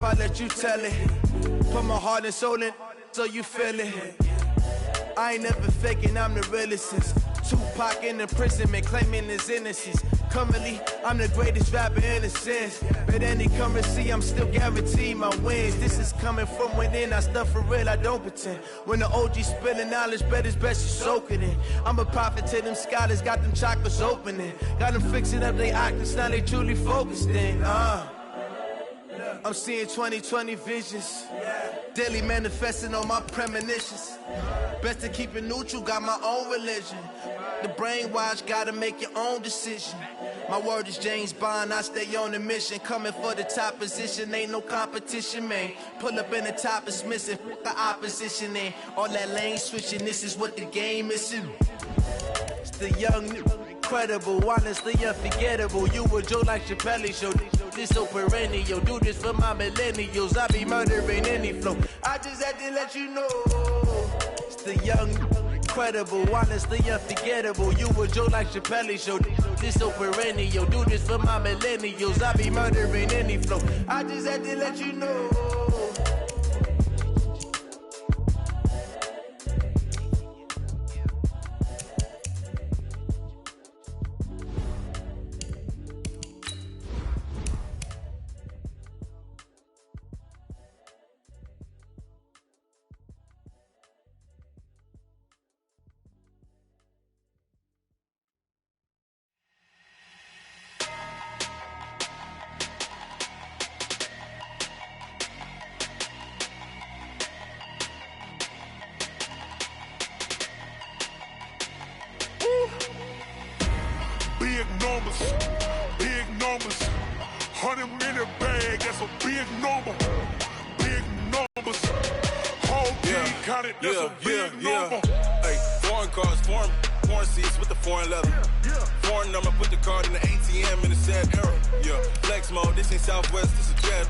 I let you tell it. Put my heart and soul in, so you feel it. I ain't never faking, I'm the realest since Tupac in imprisonment, claiming his innocence. Currently, I'm the greatest rapper in a sense. But any currency, I'm still guaranteed my wins. This is coming from within, I stuff for real, I don't pretend. When the OG spilling knowledge, bet it's best you soak it in. I'm a prophet to them scholars, got them chakras opening. Got them fixing up their octaves, now they truly focused in. I'm seeing 2020 visions. Daily manifesting on my premonitions. Best to keep it neutral, got my own religion. The brainwash, gotta make your own decision. My word is James Bond, I stay on the mission. Coming for the top position, ain't no competition, man. Pull up in the top is missing, the opposition in. All that lane switching, this is what the game is. It's the young, incredible, honestly unforgettable. You a Joe like Chappelle show. This so perennial, do this for my millennials. I be murdering any flow. I just had to let you know. It's the young, incredible, honestly unforgettable. You a Joe like Chappelle show. This so perennial, do this for my millennials. I be murdering any flow. I just had to let you know. Big numbers, 100 in a bag, that's a big number. Big numbers, whole team counted, that's a big number. Hey, foreign cars, foreign seats with the foreign leather. Foreign number, put the card in the ATM in the sad era. Yeah, flex mode, this ain't Southwest, this is jet.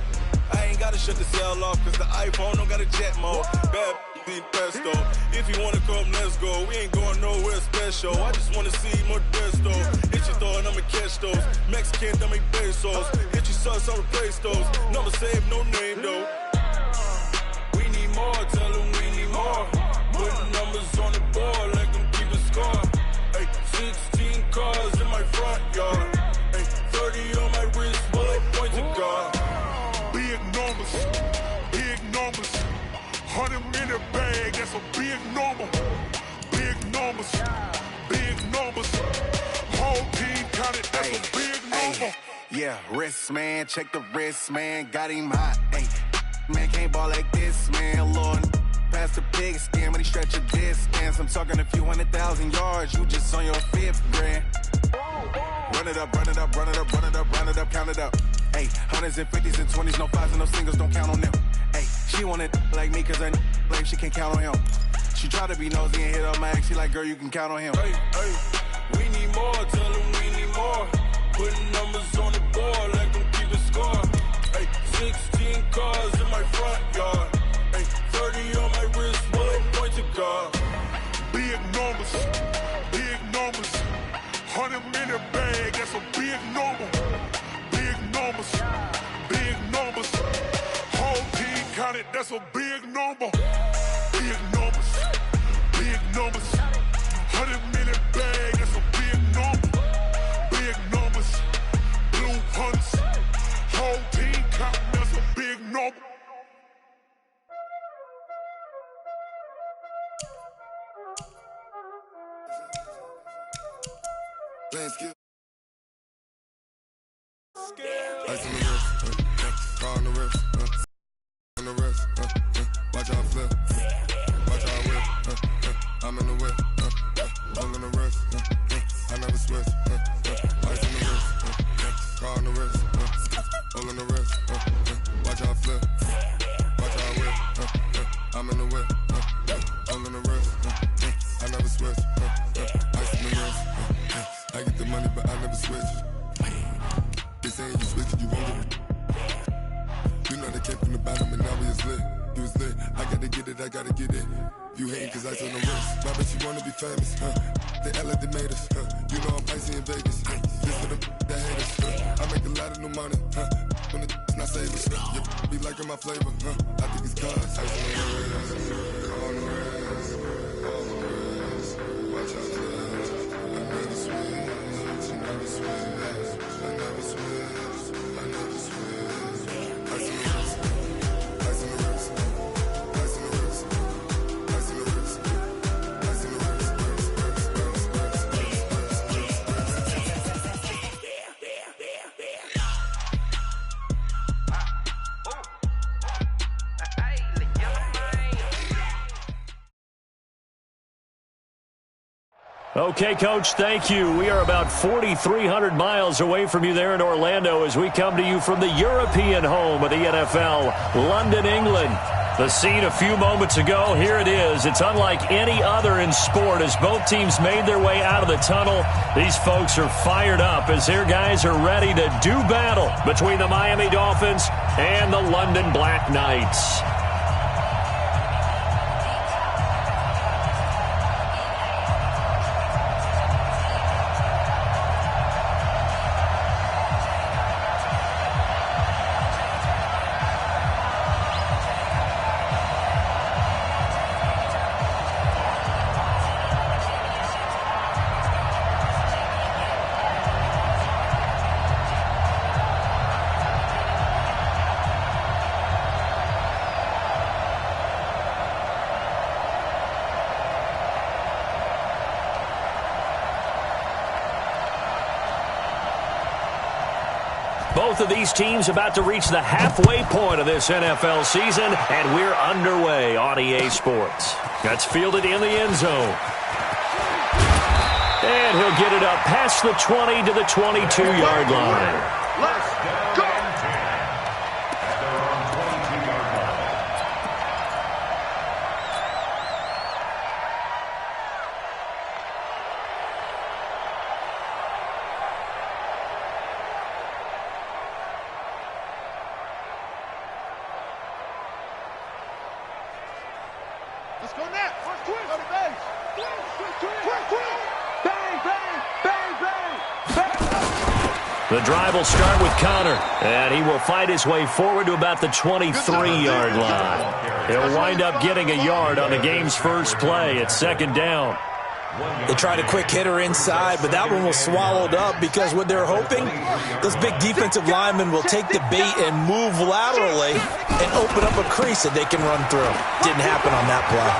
I ain't gotta shut the cell off, cause the iPhone don't got a jet mode. Bad pesto. If you wanna come, let's go. We ain't going nowhere special. I just wanna see more desto. Hit your thought, I'ma catch those. Mexican, don't make pesos. Hit your sus, I'll replace those. Number saved, no name though. We need more, tell them we need more. Putting numbers on the board, like them keep a score. Hey, 16 cars in my front yard. Hey, 30 on my wrist, bullet point to God. Big numbers, big numbers. 100 in a bag, that's a big number. Big numbers, big numbers. Whole team counted, that's a big number. Yeah, wrist man, check the wrist man, got him hot. Ay, man can't ball like this, man. Lord, past the pig skin when he stretch a distance. I'm talking a few 100,000 yards, you just on your 5th grand. Run it up, run it up, run it up, run it up, run it up, count it up. Ay, hundreds and 50s and 20s, no 5s and no singles, don't count on them. Ay, she wanted like me cause her like she can't count on him. She tried to be nosy and hit up my ex, she like, girl, you can count on him. Hey, we need more, tell them we need more. Putting numbers on the board, like them keep a score. Hey, 16 cars in my front yard. Hey, 30 on my wrist, bullet point to God. Big numbers, big numbers. 100 in a bag, that's a big number. Big numbers, big numbers. Whole team counted, that's a big number. Big numbers, big numbers. 100 in a bag, that's a big number. Big numbers, blue hunts. Whole team counting, that's a big number. Ice on the wrist, car on the wrist, on the wrist, watch out flip, watch out whip, I'm in the whip, all on the wrist, I never switch, ice on the wrist, car on the wrist, all on the wrist, watch out flip, watch out whip, I'm in the whip, all on the wrist, I never switch, ice on the wrist, I get the money but I never switch. They saying you switch it, you won't get it. You know they came from the bottom and now we is lit. You was lit, I gotta get it, I gotta get it. You hating cause ice on the wrist. My bitch, you wanna be famous, They act like they made us, You know I'm icy in Vegas, This for the that hate us, I make a lot of new money, when the not saving. Yeah, be liking my flavor, I think it's cause. Ice on the wrist, on the wrist, on the wrist. Watch out, I never switch, I never switch, I never switch, I never switch. Ice on the wrist, ice on the wrist, ice on the wrist, ice on the wrist, ice on the wrist. Okay, Coach, thank you. We are about 4,300 miles away from you there in Orlando as we come to you from the European home of the NFL, London, England. The scene a few moments ago, here it is. It's unlike any other in sport as both teams made their way out of the tunnel. These folks are fired up as their guys are ready to do battle between the Miami Dolphins and the London Black Knights. Both of these teams about to reach the halfway point of this NFL season, and we're underway on EA Sports. That's fielded in the end zone. And he'll get it up past the 20 to the 22-yard line. Let's go! Let's go next. Quick, go to base. Quick. Bang, bang, bang, bang, bang. The drive will start with Connor, and he will fight his way forward to about the 23-yard line. He'll wind up getting a yard on the game's first play at second down. They tried a quick hitter inside, but that one was swallowed up because what they're hoping, those big defensive linemen will take the bait and move laterally and open up a crease that they can run through. Didn't happen on that play.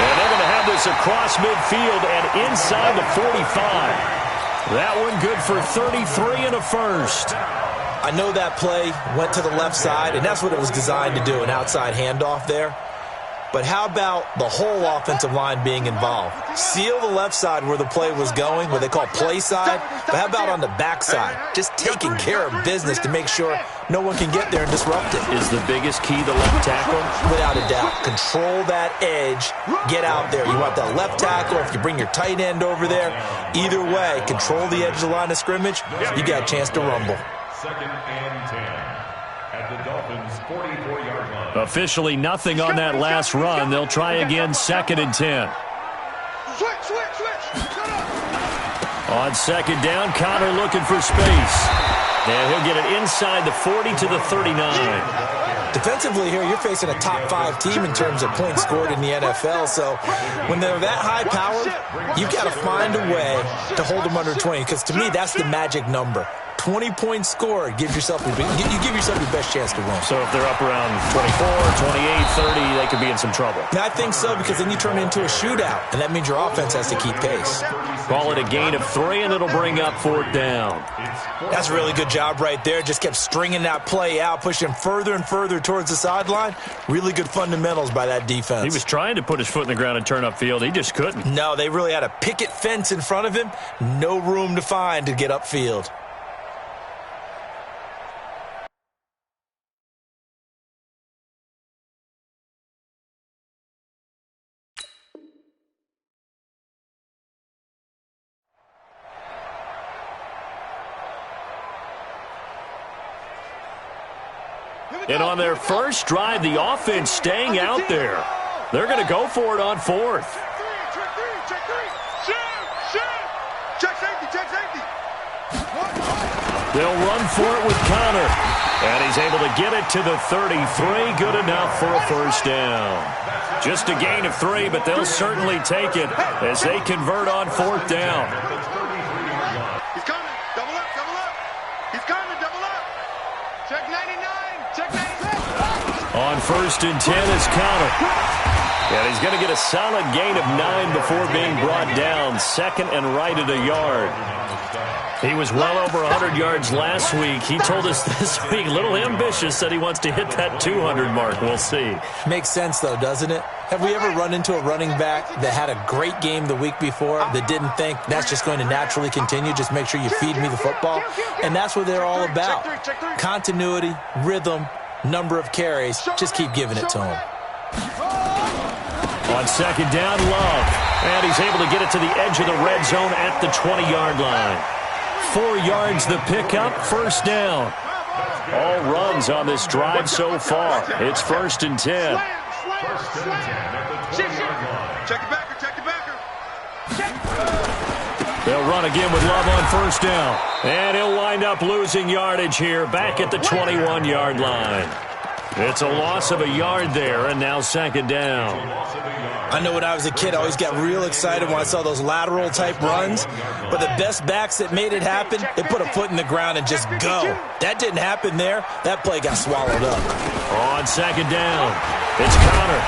And they're going to have this across midfield and inside the 45. That one good for 33 and a first. I know that play went to the left side, and that's what it was designed to do, an outside handoff there. But how about the whole offensive line being involved? Seal the left side where the play was going, what they call play side. But how about on the back side? Just taking care of business to make sure no one can get there and disrupt it. Is the biggest key the left tackle? Without a doubt. Control that edge. Get out there. You want that left tackle, or if you bring your tight end over there. Either way, control the edge of the line of scrimmage. You got a chance to rumble. Second and 10 at the Dolphins' 44-yard line. Officially nothing on that last run. They'll try again second and 10. Switch. On second down, Connor looking for space. And he'll get it inside the 40 to the 39. Defensively here, you're facing a top 5 team in terms of points scored in the NFL. So when they're that high-powered, you've got to find a way to hold them under 20. Because to me, that's the magic number. 20 points scored, you give yourself your best chance to win. So if they're up around 24, 28, 30, they could be in some trouble. Now, I think so, because then you turn it into a shootout, and that means your offense has to keep pace. Call it a gain of 3, and it'll bring up 4th down. That's a really good job right there. Just kept stringing that play out, pushing further and further towards the sideline. Really good fundamentals by that defense. He was trying to put his foot in the ground and turn upfield. He just couldn't. No, they really had a picket fence in front of him. No room to find to get upfield. And on their first drive, the offense staying out there. They're going to go for it on 4th. Check safety. They'll run for it with Connor. And he's able to get it to the 33. Good enough for a first down. Just a gain of 3, but they'll certainly take it as they convert on 4th down. He's coming. Double up, double up. He's coming, double up. Check 99, check 96. On 1st and 10 is Connor. And he's going to get a solid gain of 9 before being brought down. 2nd and right at a yard. He was well over 100 yards last week. He told us this week, a little ambitious, said he wants to hit that 200 mark. We'll see. Makes sense, though, doesn't it? Have we ever run into a running back that had a great game the week before that didn't think that's just going to naturally continue? Just make sure you feed me the football. And that's what they're all about. Continuity, rhythm, number of carries. Just keep giving it to him. On 2nd down, Love. And he's able to get it to the edge of the red zone at the 20-yard line. 4 yards the pickup, first down. All runs on this drive so far. It's 1st and 10. Check the backer, check the backer. They'll run again with Love on 1st down. And he'll wind up losing yardage here back at the 21-yard line. It's a loss of a yard there, and now 2nd down. I know when I was a kid, I always got real excited when I saw those lateral-type runs. But the best backs that made it happen, they put a foot in the ground and just go. That didn't happen there. That play got swallowed up. On 2nd down, it's Connor.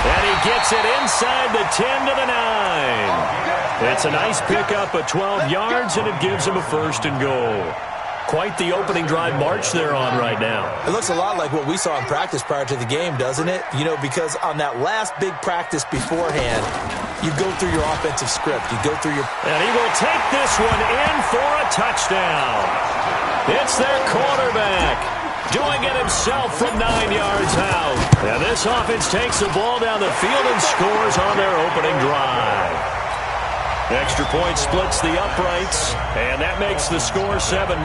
And he gets it inside the 10 to the 9. It's a nice pickup of 12 yards, and it gives him a 1st and goal. Quite the opening drive march they're on right now. It looks a lot like what we saw in practice prior to the game, doesn't it? You know, because on that last big practice beforehand, you go through your offensive script. You go through your... And he will take this one in for a touchdown. It's their quarterback doing it himself from 9 yards out. And this offense takes the ball down the field and scores on their opening drive. Extra point splits the uprights, and that makes the score 7-0.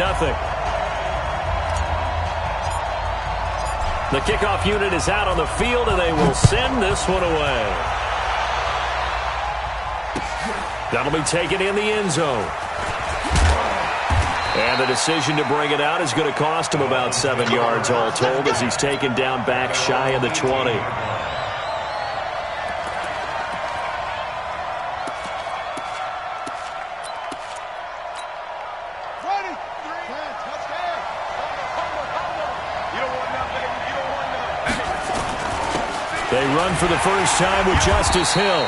The kickoff unit is out on the field, and they will send this one away. That'll be taken in the end zone. And the decision to bring it out is going to cost him about 7 yards all told as he's taken down back shy of the 20. They run for the first time with Justice Hill.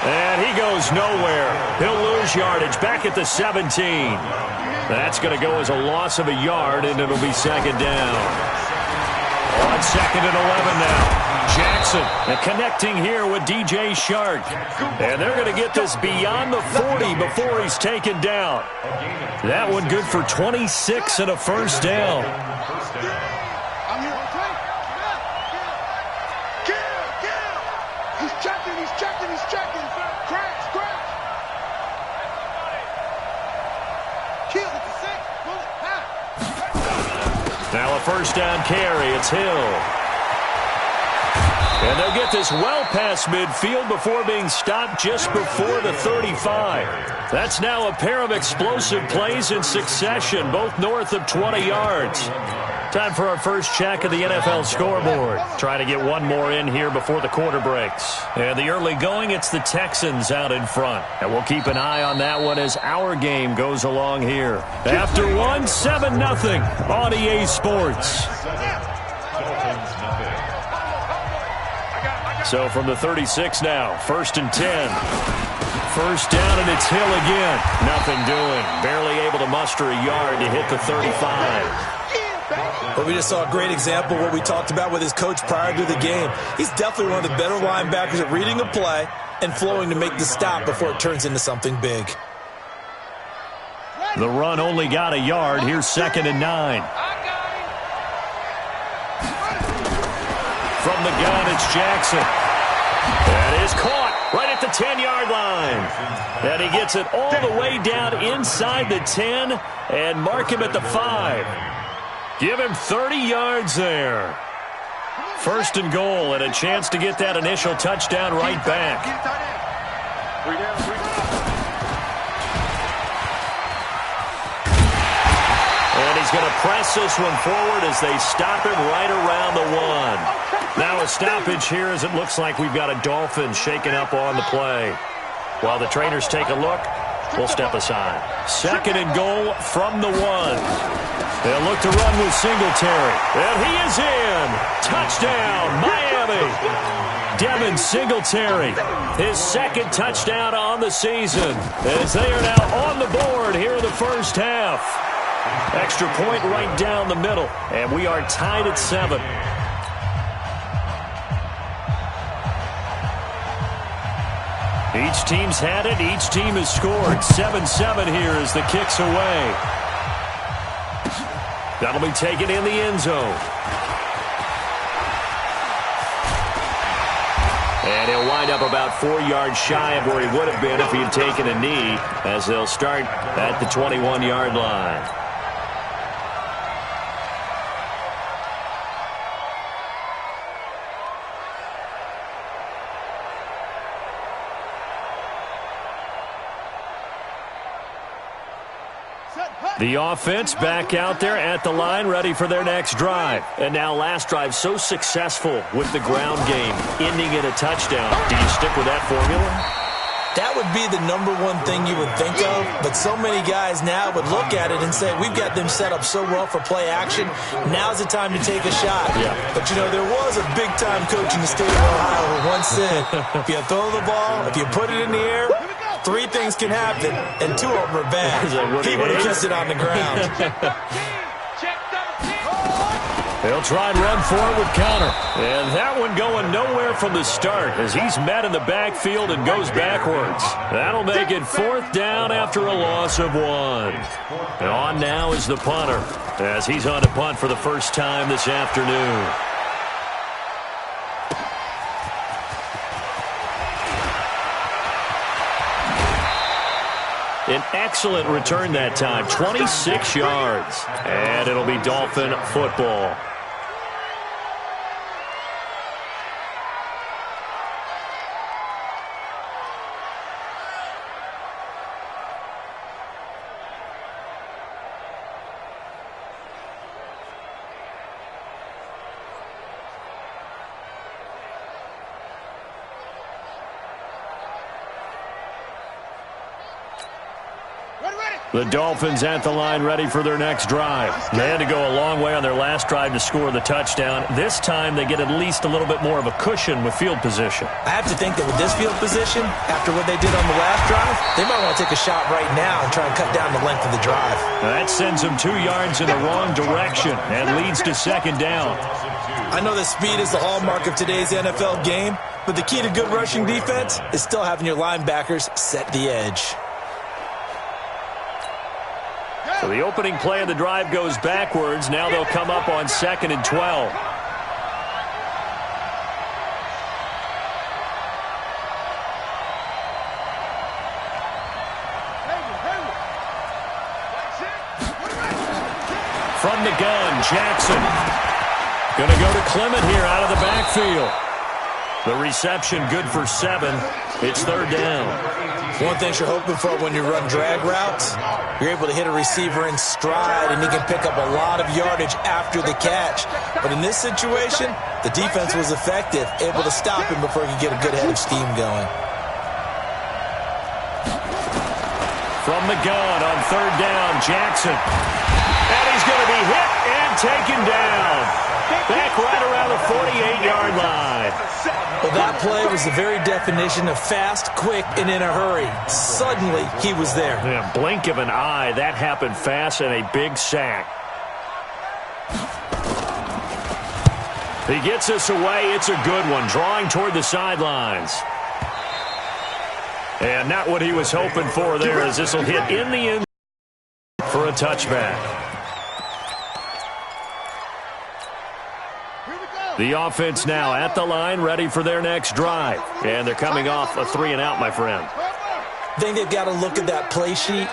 And he goes nowhere. He'll lose yardage back at the 17. That's going to go as a loss of a yard, and it'll be 2nd down. On 2nd and 11 now. Jackson connecting here with DJ Shark. And they're going to get this beyond the 40 before he's taken down. That one good for 26 and a first down. Now a first down carry. It's Hill. And they'll get this well past midfield before being stopped just before the 35. That's now a pair of explosive plays in succession, both north of 20 yards. Time for our first check of the NFL scoreboard. Try to get one more in here before the quarter breaks. And the early going, it's the Texans out in front. And we'll keep an eye on that one as our game goes along here. After one, 7-0 on EA Sports. So from the 36 now, 1st and 10. First down, and it's Hill again. Nothing doing. Barely able to muster a yard to hit the 35. But we just saw a great example of what we talked about with his coach prior to the game. He's definitely one of the better linebackers at reading a play and flowing to make the stop before it turns into something big. The run only got a yard. Here's 2nd and 9. From the gun, it's Jackson. That is caught right at the 10-yard line. And he gets it all the way down inside the 10 and mark him at the 5. Give him 30 yards there. 1st and goal and a chance to get that initial touchdown right back. going to press this one forward as they stop him right around the 1. Now a stoppage here as it looks like we've got a Dolphin shaking up on the play. While the trainers take a look, we'll step aside. 2nd and goal from the 1. They'll look to run with Singletary. And he is in. Touchdown, Miami. Devin Singletary, his 2nd touchdown on the season, as they are now on the board here in the first half. Extra point right down the middle, and we are tied at 7. Each team's had it. Each team has scored. 7-7 here as the kick's away. That'll be taken in the end zone. And he'll wind up about 4 yards shy of where he would have been if he had taken a knee, as they'll start at the 21-yard line. The offense back out there at the line, ready for their next drive. And now last drive so successful with the ground game, ending in a touchdown. Do you stick with that formula? That would be the #1 thing you would think of, but so many guys now would look at it and say, we've got them set up so well for play action, now's the time to take a shot. Yeah. But, you know, there was a big-time coach in the state of Ohio who once said, if you throw the ball, if you put it in the air, 3 things can happen, and 2 of them are bad. He would have kissed it on the ground. They'll try and run forward with Connor. And that one going nowhere from the start as he's met in the backfield and goes backwards. That'll make it 4th down after a loss of 1. And on now is the punter as he's on to punt for the first time this afternoon. An excellent return that time, 26 yards. And it'll be Dolphin football. The Dolphins at the line ready for their next drive. They had to go a long way on their last drive to score the touchdown. This time they get at least a little bit more of a cushion with field position. I have to think that with this field position, after what they did on the last drive, they might want to take a shot right now and try and cut down the length of the drive. That sends them 2 yards in the wrong direction and leads to 2nd down. I know that speed is the hallmark of today's NFL game, but the key to good rushing defense is still having your linebackers set the edge. So the opening play of the drive goes backwards. Now they'll come up on 2nd and 12. From the gun, Jackson. Going to go to Clement here out of the backfield. The reception good for 7. It's 3rd down. One thing you're hoping for when you run drag routes, you're able to hit a receiver in stride and he can pick up a lot of yardage after the catch. But in this situation, the defense was effective, able to stop him before he could get a good head of steam going. From the gun on 3rd down, Jackson. And he's going to be hit and taken down. Back right around the 48-yard line. Well, that play was the very definition of fast, quick, and in a hurry. Suddenly, he was there. Yeah, blink of an eye, that happened fast and a big sack. He gets us away. It's a good one, drawing toward the sidelines. And not what he was hoping for there, as this will hit in the end for a touchback. The offense now at the line, ready for their next drive. And they're coming off a 3-and-out, my friend. I think they've got to look at that play sheet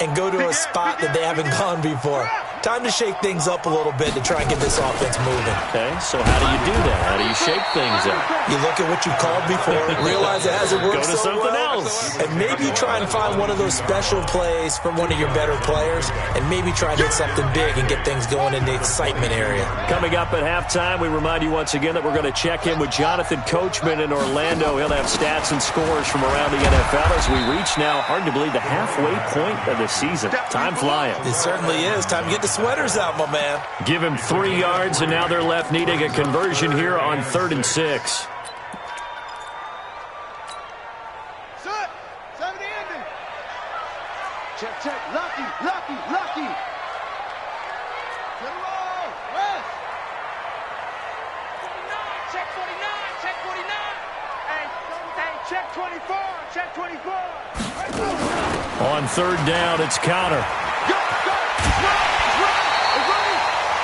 and go to a spot that they haven't gone before. Time to shake things up a little bit to try and get this offense moving. Okay, so how do you do that? How do you shake things up? You look at what you called before, realize it hasn't worked Go to so something well, else. and maybe you try and find one of those special plays from one of your better players, and maybe try and hit something big and get things going in the excitement area. Coming up at halftime, we remind you once again that we're going to check in with Jonathan Coachman in Orlando. He'll have stats and scores from around the NFL as we reach now, hard to believe, the halfway point of the season. Time flying. It certainly is. Time to get the sweaters out, my man. Give him 3 yards, and now they're left needing a conversion here on 3rd and 6. Check. Lucky. Good roll. West. 49. Check 49. Hey, check 24. On 3rd down, it's Connor.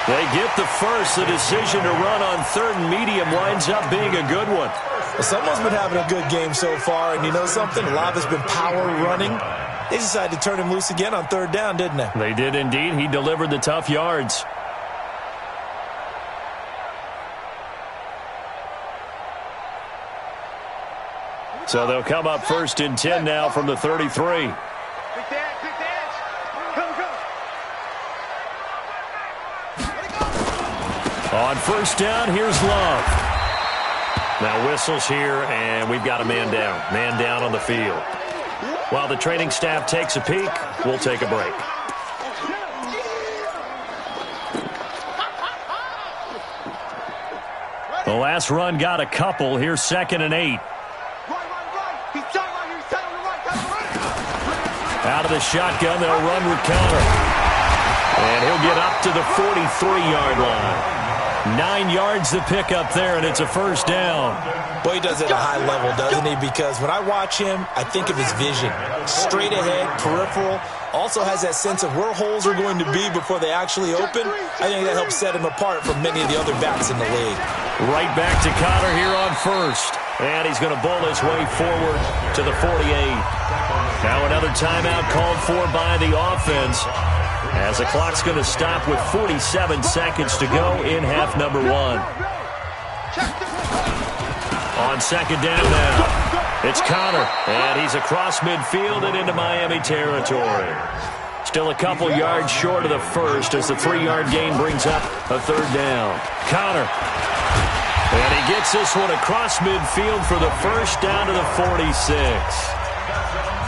They get the first. The decision to run on 3rd and medium winds up being a good one. Well, someone's been having a good game so far, and you know something? A lot of it's been power running. They decided to turn him loose again on 3rd down, didn't they? They did indeed. He delivered the tough yards. So they'll come up 1st and 10 now from the 33. On 1st down, here's Love. Now whistles here, and we've got a man down. Man down on the field. While the training staff takes a peek, we'll take a break. The last run got a couple. Here's 2nd and 8. Out of the shotgun, they'll run with Connor. And he'll get up to the 43-yard line. 9 yards to pick up there, and it's a 1st down. Boy, he does it at a high level, doesn't he? Because when I watch him, I think of his vision. Straight ahead, peripheral. Also has that sense of where holes are going to be before they actually open. I think that helps set him apart from many of the other backs in the league. Right back to Connor here on 1st. And he's going to bowl his way forward to the 48. Now another timeout called for by the offense, as the clock's going to stop with 47 seconds to go in half number 1. On 2nd down now, it's Connor, and he's across midfield and into Miami territory. Still a couple yards short of the first as the 3-yard gain brings up a 3rd down. Connor, and he gets this one across midfield for the first down to the 46.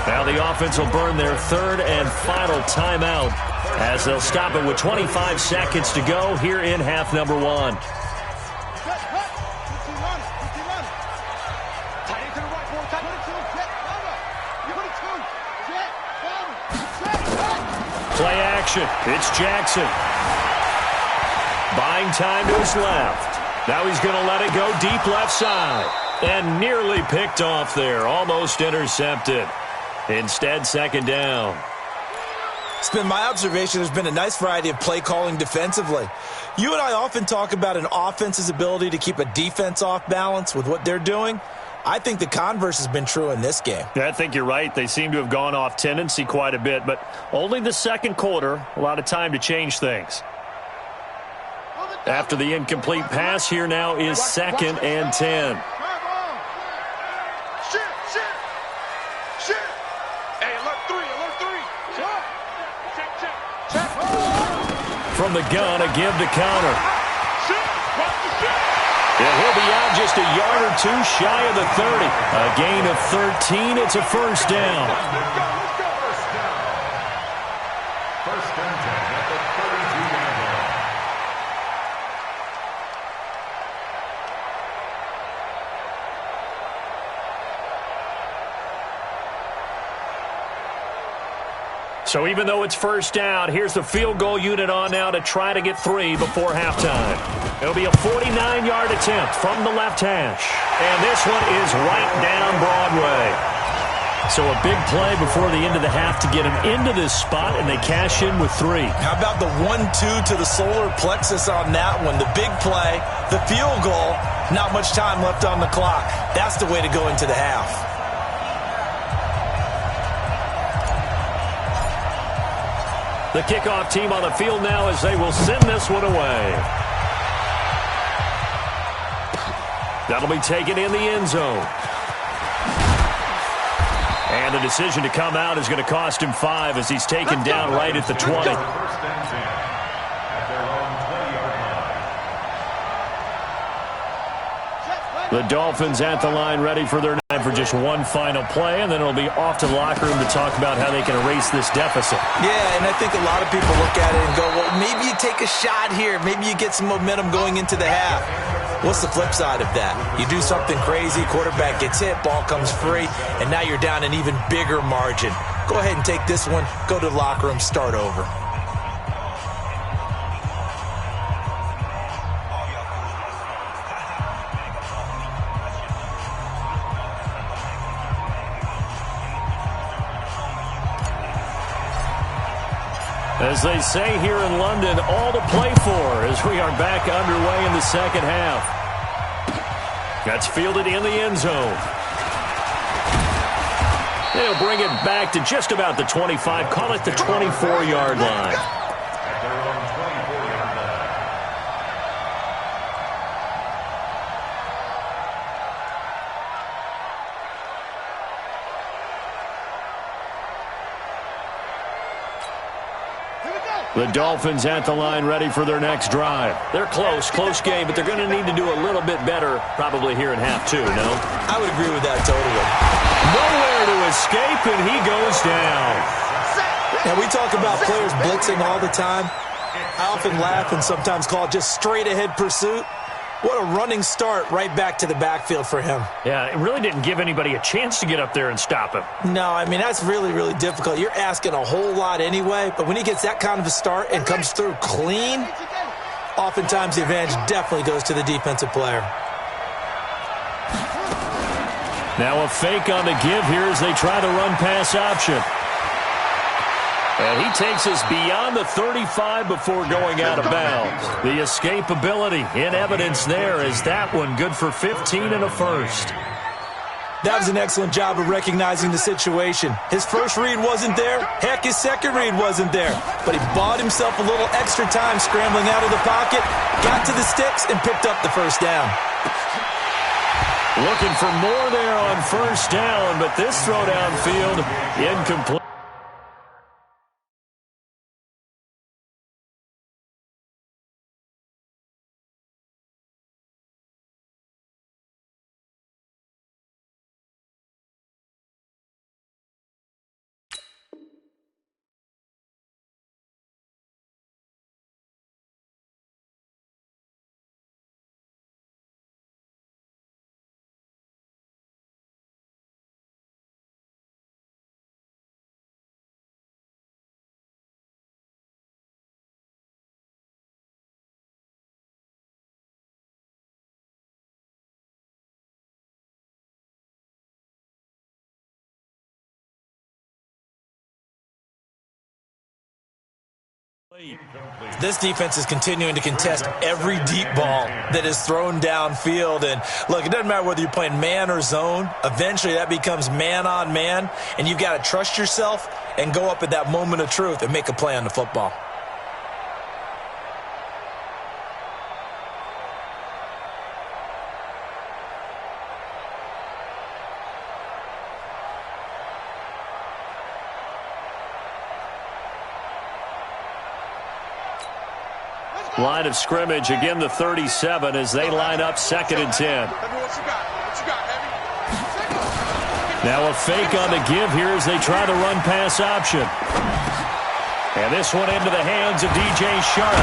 Now the offense will burn their 3rd and final timeout as they'll stop it with 25 seconds to go here in half number 1. Play action. It's Jackson. Buying time to his left. Now he's going to let it go deep left side. And nearly picked off there. Almost intercepted. Instead, 2nd down. It's been my observation there's been a nice variety of play calling defensively. You and I often talk about an offense's ability to keep a defense off balance with what they're doing. I think the converse has been true in this game. Yeah, I think you're right. They seem to have gone off tendency quite a bit, but only the 2nd quarter, a lot of time to change things. After the incomplete pass, here now is 2nd and 10. From the gun, a give to Connor. And he'll be out just a yard or 2 shy of the 30. A gain of 13. It's a 1st down. First and 10 at the 32-yard line. So even though it's 1st down, here's the field goal unit on now to try to get 3 before halftime. It'll be a 49-yard attempt from the left hash. And this one is right down Broadway. So a big play before the end of the half to get him into this spot, and they cash in with 3. How about the 1-2 to the solar plexus on that one? The big play, the field goal, not much time left on the clock. That's the way to go into the half. The kickoff team on the field now as they will send this one away. That'll be taken in the end zone. And the decision to come out is going to cost him 5 as he's taken down right at the 20. The Dolphins at the line ready for their night for just one final play, and then it'll be off to the locker room to talk about how they can erase this deficit. Yeah, and I think a lot of people look at it and go, well, maybe you take a shot here. Maybe you get some momentum going into the half. What's the flip side of that? You do something crazy, quarterback gets hit, ball comes free, and now you're down an even bigger margin. Go ahead and take this one, go to the locker room, start over. As they say here in London, all to play for as we are back underway in the second half. That's fielded in the end zone. They'll bring it back to just about the 25, call it the 24-yard line. The Dolphins at the line ready for their next drive. They're close game, but they're going to need to do a little bit better probably here in half 2, no? I would agree with that totally. Nowhere to escape, and he goes down. Now, we talk about players blitzing all the time. I often laugh and sometimes call it just straight-ahead pursuit. What a running start right back to the backfield for him. Yeah, it really didn't give anybody a chance to get up there and stop him. No, I mean, that's really, really difficult. You're asking a whole lot anyway, but when he gets that kind of a start and comes through clean, oftentimes the advantage definitely goes to the defensive player. Now a fake on the give here as they try the run-pass option. And he takes us beyond the 35 before going out of bounds. The escapability in evidence there is that one good for 15 and a first. That was an excellent job of recognizing the situation. His first read wasn't there. Heck, his second read wasn't there. But he bought himself a little extra time scrambling out of the pocket, got to the sticks, and picked up the first down. Looking for more there on first down, but this throw downfield incomplete. This defense is continuing to contest every deep ball that is thrown downfield. And look, it doesn't matter whether you're playing man or zone. Eventually that becomes man on man, and you've got to trust yourself and go up at that moment of truth and make a play on the football. Line of scrimmage, again the 37 as they line up 2nd and 10. Now a fake on the give here as they try the run-pass option. And this one into the hands of DJ Sharp.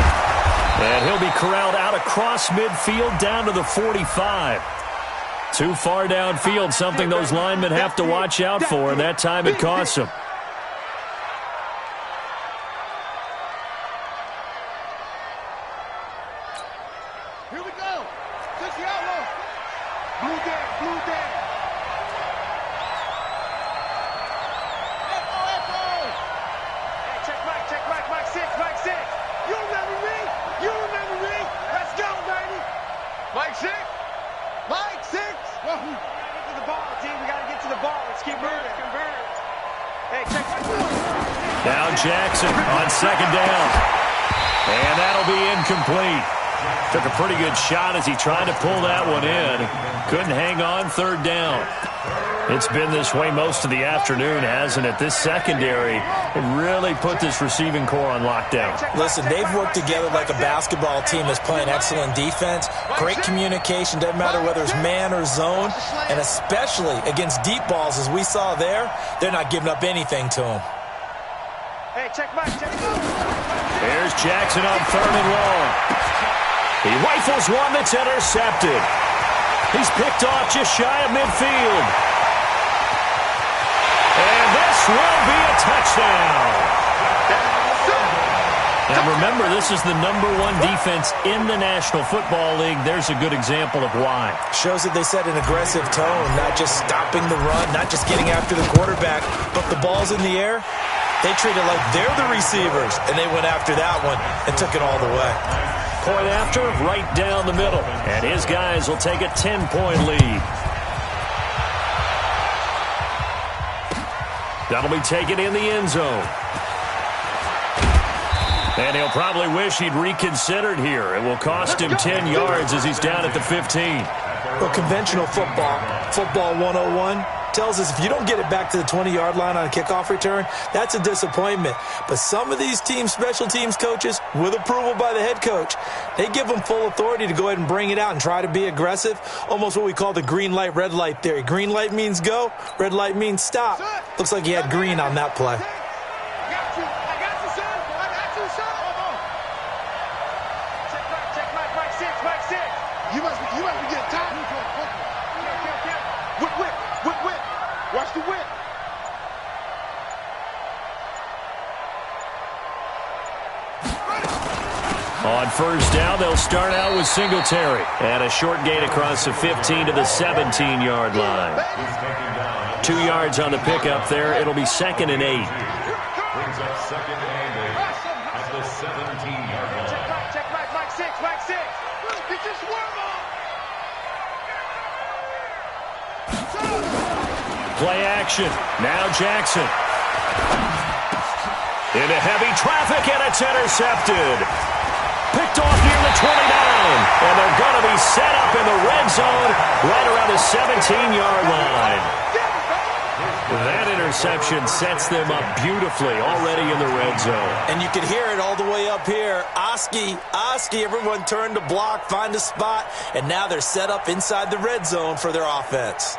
And he'll be corralled out across midfield down to the 45. Too far downfield, something those linemen have to watch out for, and that time it costs them. Now Jackson on second down. And that'll be incomplete. Took a pretty good shot as he tried to pull that one in. Couldn't hang on third down. It's been this way most of the afternoon, hasn't it? This secondary really put this receiving core on lockdown. Listen, they've worked together like a basketball team that's playing excellent defense. Great communication, doesn't matter whether it's man or zone. And especially against deep balls, as we saw there, they're not giving up anything to them. Hey, check Mike. There's Jackson on third and long. He rifles one that's intercepted. He's picked off just shy of midfield. And this will be a touchdown. Now remember, this is the #1 defense in the National Football League. There's a good example of why. Shows that they set an aggressive tone, not just stopping the run, not just getting after the quarterback, but the ball's in the air. They treat it like they're the receivers, and they went after that one and took it all the way. Point after, right down the middle. And his guys will take a 10-point lead. That'll be taken in the end zone. And he'll probably wish he'd reconsidered here. It will cost him 10 yards as he's down at the 15. Well, conventional football 101, tells us if you don't get it back to the 20-yard line on a kickoff return, that's a disappointment. But some of these teams, special teams coaches, with approval by the head coach, they give them full authority to go ahead and bring it out and try to be aggressive, almost what we call the green light, red light theory. Green light means go, red light means stop. Looks like he had green on that play. You must be getting tired. Whip. Watch the whip. On first down, they'll start out with Singletary. And a short gain across the 15 to the 17-yard line. 2 yards on the pickup there. It'll be 2nd and 8. Brings up 2nd and 8 at the 17-yard line. Check Mike 6. Get your swerve on. Play action. Now Jackson. Into heavy traffic, and it's intercepted. Picked off near the 29. And they're going to be set up in the red zone right around the 17-yard line. That interception sets them up beautifully already in the red zone. And you can hear it all the way up here. Oski, everyone turned to block, find a spot, and now they're set up inside the red zone for their offense.